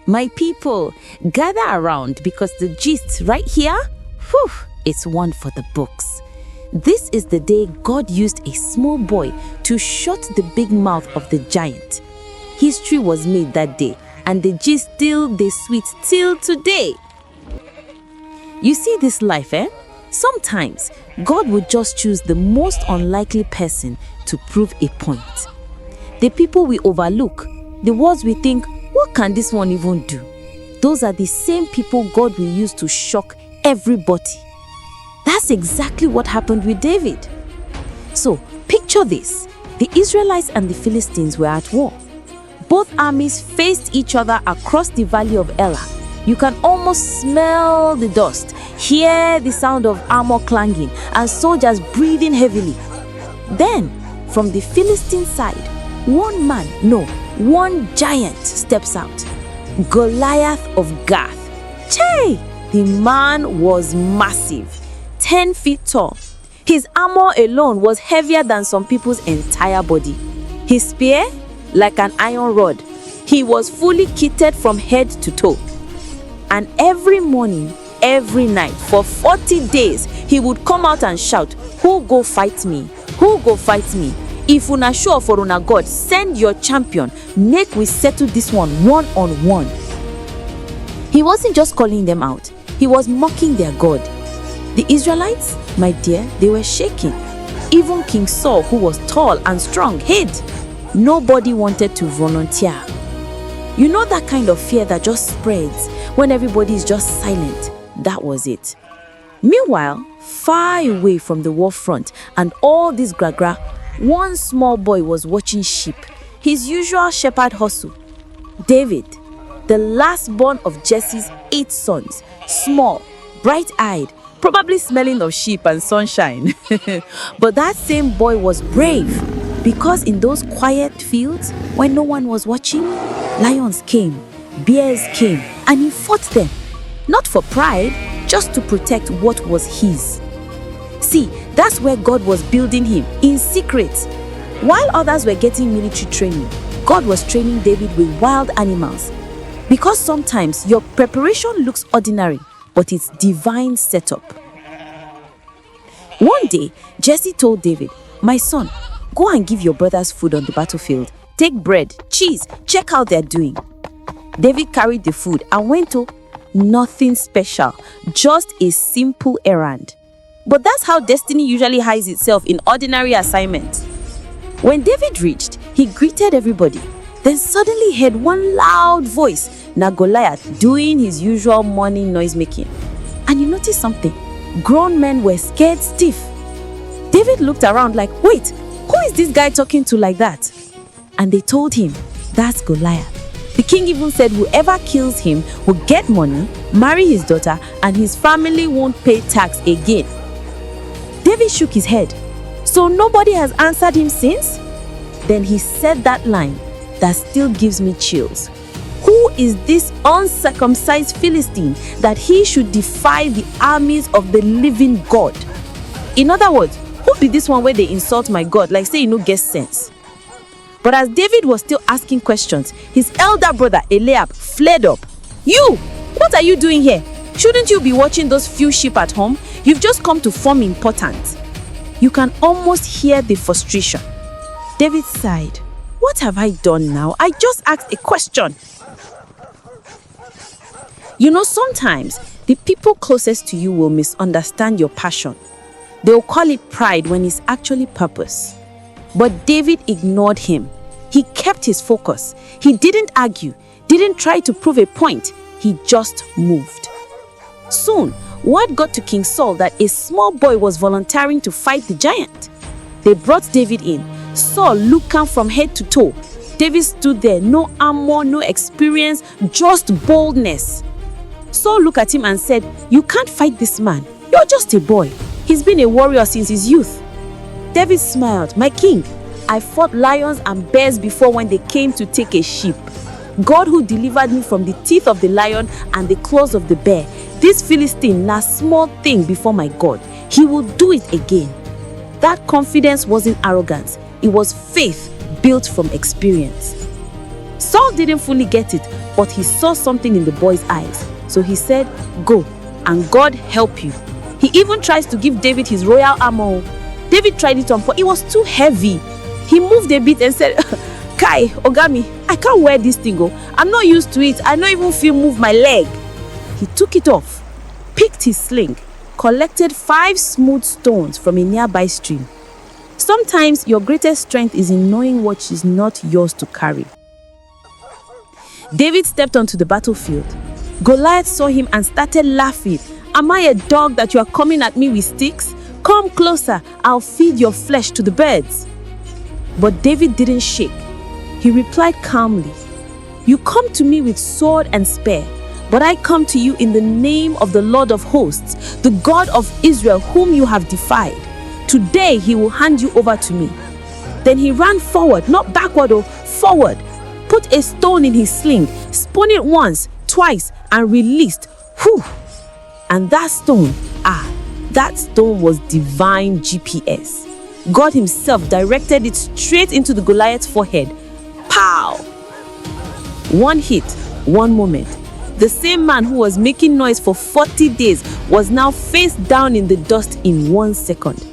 My people, gather around because the gist right here, it's one for the books. This is the day God used a small boy to shut the big mouth of the giant. History was made that day, and the gist still they sweet till today. You see this life, Sometimes God would just choose the most unlikely person to prove a point. The people we overlook, the words we think, what can this one even do? Those are the same people God will use to shock everybody. That's exactly what happened with David. So, picture this. The Israelites and the Philistines were at war. Both armies faced each other across the valley of Elah. You can almost smell the dust, hear the sound of armor clanging, and soldiers breathing heavily. Then, from the Philistine side, one giant steps out. Goliath of Gath. The man was massive, 10 feet tall. His armor alone was heavier than some people's entire body. His spear, like an iron rod. He was fully kitted from head to toe. And every morning, every night, for 40 days, he would come out and shout, "Who go fight me? Who go fight me? If una sure for una God, send your champion. Make we settle this one-on-one." He wasn't just calling them out. He was mocking their God. The Israelites, my dear, they were shaking. Even King Saul, who was tall and strong, hid. Nobody wanted to volunteer. You know that kind of fear that just spreads when everybody is just silent? That was it. Meanwhile, far away from the war front and all this gra-gra, one small boy was watching sheep, his usual shepherd hustle. David, the last born of Jesse's 8 sons, small, bright-eyed, probably smelling of sheep and sunshine. But that same boy was brave because in those quiet fields, when no one was watching, lions came, bears came, and he fought them. Not for pride, just to protect what was his. See, that's where God was building him, in secret. While others were getting military training, God was training David with wild animals. Because sometimes your preparation looks ordinary, but it's divine setup. One day, Jesse told David, "My son, go and give your brothers food on the battlefield. Take bread, cheese, check how they're doing." David carried the food and went to nothing special, just a simple errand. But that's how destiny usually hides itself in ordinary assignments. When David reached, he greeted everybody, then suddenly heard one loud voice, Goliath, doing his usual morning noise making. And you noticed something? Grown men were scared stiff. David looked around like, wait, who is this guy talking to like that? And they told him, that's Goliath. The king even said whoever kills him will get money, marry his daughter, and his family won't pay tax again. David shook his head. So nobody has answered him since? Then he said that line that still gives me chills. Who is this uncircumcised Philistine that he should defy the armies of the living God? In other words, who be this one where they insult my God like say you no get sense? But as David was still asking questions, his elder brother Eliab flared up. You! What are you doing here? Shouldn't you be watching those few sheep at home? You've just come to form important. You can almost hear the frustration. David sighed. What have I done now? I just asked a question. You know, sometimes the people closest to you will misunderstand your passion. They'll call it pride when it's actually purpose. But David ignored him. He kept his focus. He didn't argue, didn't try to prove a point. He just moved. Soon, word got to King Saul that a small boy was volunteering to fight the giant. They brought David in. Saul looked down from head to toe. David stood there, no armor, no experience, just boldness. Saul looked at him and said, "You can't fight this man. You're just a boy. He's been a warrior since his youth." David smiled. "My king, I fought lions and bears before when they came to take a sheep. God who delivered me from the teeth of the lion and the claws of the bear. This Philistine na small thing before my God. He will do it again." That confidence wasn't arrogance. It was faith built from experience. Saul didn't fully get it, but he saw something in the boy's eyes. So he said, "Go, and God help you." He even tries to give David his royal armor. David tried it on, but it was too heavy. He moved a bit and said, "Kai, Ogami, I can't wear this thing. I'm not used to it. I don't even feel move my leg." He took it off, picked his sling, collected 5 smooth stones from a nearby stream. Sometimes your greatest strength is in knowing what is not yours to carry. David stepped onto the battlefield. Goliath saw him and started laughing. "Am I a dog that you are coming at me with sticks? Come closer, I'll feed your flesh to the birds." But David didn't shake. He replied calmly, "You come to me with sword and spear, but I come to you in the name of the Lord of hosts, the God of Israel, whom you have defied. Today he will hand you over to me." Then he ran forward, not backward, forward, put a stone in his sling, spun it once, twice, and released. Whew! And that stone was divine GPS. God himself directed it straight into the Goliath's forehead. Pow! One hit, one moment. The same man who was making noise for 40 days was now face down in the dust in 1 second.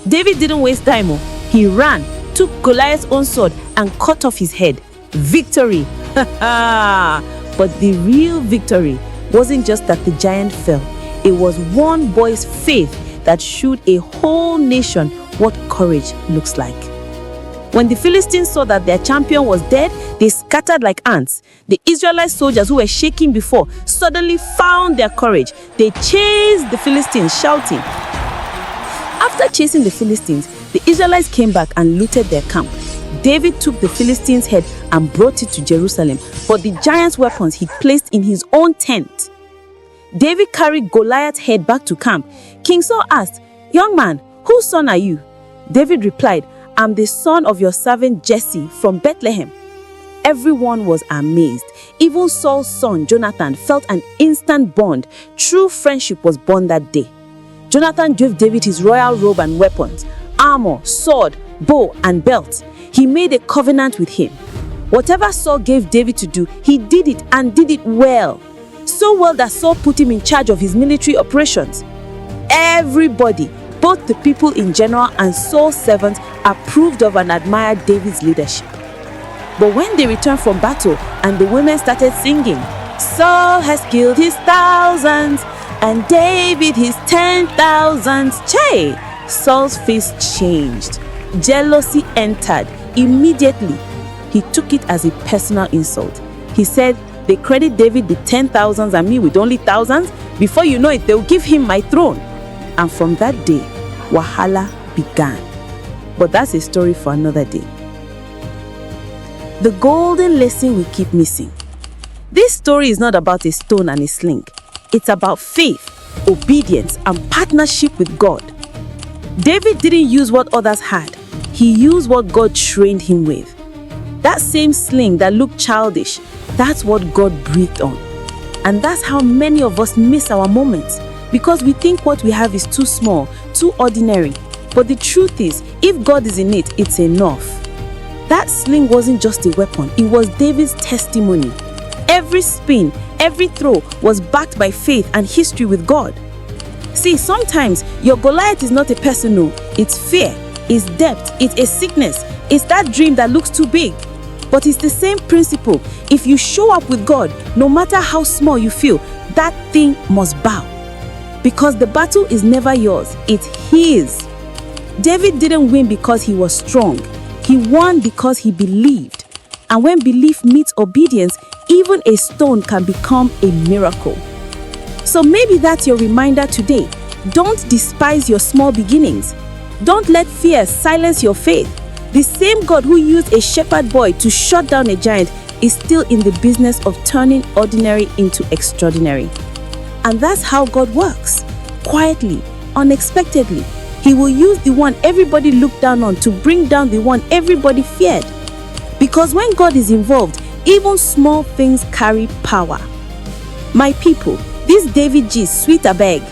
David didn't waste time. He ran, took Goliath's own sword, and cut off his head. Victory! But the real victory wasn't just that the giant fell. It was one boy's faith that showed a whole nation what courage looks like. When the Philistines saw that their champion was dead, they scattered like ants. The Israelite soldiers who were shaking before suddenly found their courage. They chased the Philistines, shouting. After chasing the Philistines, the Israelites came back and looted their camp. David took the Philistines' head and brought it to Jerusalem, but the giant's weapons he placed in his own tent. David carried Goliath's head back to camp. King Saul asked, "Young man, whose son are you?" David replied, "I'm the son of your servant Jesse from Bethlehem." Everyone was amazed. Even Saul's son, Jonathan, felt an instant bond. True friendship was born that day. Jonathan gave David his royal robe and weapons, armor, sword, bow, and belt. He made a covenant with him. Whatever Saul gave David to do, he did it and did it well. So well that Saul put him in charge of his military operations. Everybody, both the people in general and Saul's servants, approved of and admired David's leadership. But when they returned from battle and the women started singing, "Saul has killed his thousands and David his 10,000s," Saul's face changed. Jealousy entered. Immediately, he took it as a personal insult. He said, "They credit David with 10,000s and me with only thousands. Before you know it, they'll give him my throne." And from that day, Wahala began. But that's a story for another day. The golden lesson we keep missing. This story is not about a stone and a sling. It's about faith, obedience, and partnership with God. David didn't use what others had. He used what God trained him with. That same sling that looked childish, that's what God breathed on. And that's how many of us miss our moments, because we think what we have is too small, too ordinary. But the truth is, if God is in it, it's enough. That sling wasn't just a weapon, it was David's testimony. Every spin, every throw was backed by faith and history with God. See, sometimes your Goliath is not a person, no. It's fear, it's debt, it's a sickness, it's that dream that looks too big. But it's the same principle. If you show up with God, no matter how small you feel, that thing must bow. Because the battle is never yours, it's His. David didn't win because he was strong. He won because he believed. And when belief meets obedience, even a stone can become a miracle. So maybe that's your reminder today. Don't despise your small beginnings. Don't let fear silence your faith. The same God who used a shepherd boy to shut down a giant is still in the business of turning ordinary into extraordinary. And that's how God works. Quietly, unexpectedly. He will use the one everybody looked down on to bring down the one everybody feared. Because when God is involved, even small things carry power. My people, this David G, sweet abeg.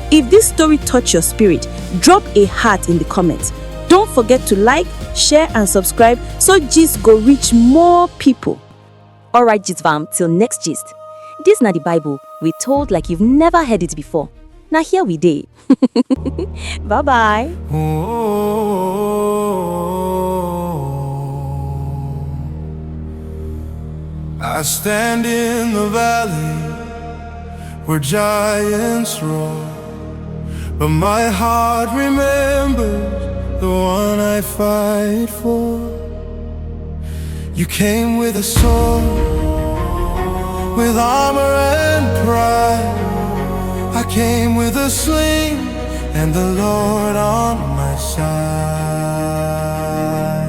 If this story touched your spirit, drop a heart in the comments. Don't forget to like, share and subscribe so G's go reach more people. Alright, Jitvam, till next gist. This na the Bible, we told like you've never heard it before. Now here we dey. Bye-bye. I stand in the valley where giants roar, but my heart remembers the one I fight for. You came with a sword, with armor and pride. I came with a sling and the Lord on my side.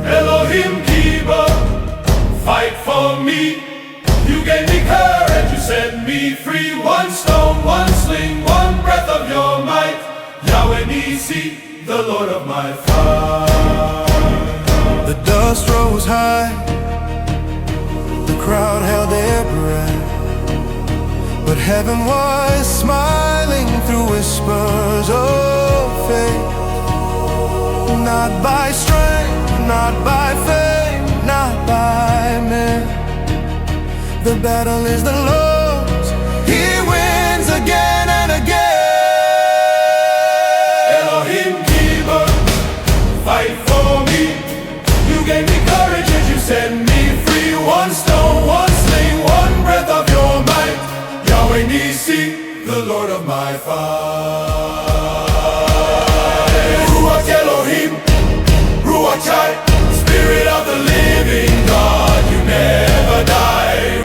Elohim Kiba, fight for me. You gave me courage, you set me free. One stone, one sling, one breath of your might. Yahweh Nisi, the Lord of my fight. The dust rose high, the crowd held their breath, but heaven was smiling through whispers of faith. Not by strength, not by fame, not by men. The battle is the Lord's, He wins again and again. Elohim Kiba, fight for me. You gave me courage and you set me free. One stone, one sling, one breath of your might. Yahweh Nisi, the Lord of my fight. Ruach Elohim, Ruach Chai, Spirit of the living God, you never die.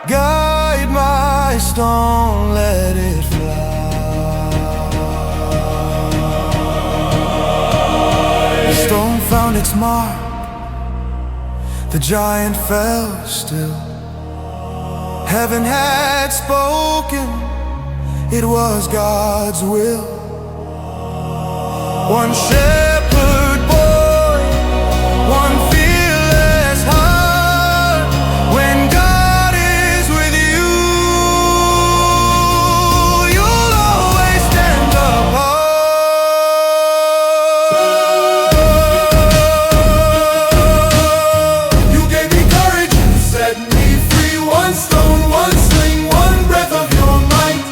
Guide my stone, let it fly. The stone found its mark, the giant fell still. Heaven had spoken, it was God's will. One shepherd boy, one fearless heart. When God is with you, you'll always stand apart. You gave me courage, you set me free. One stone, one sling, one breath of your might.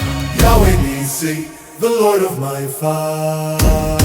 Yahweh Nisi, the Lord of my fight.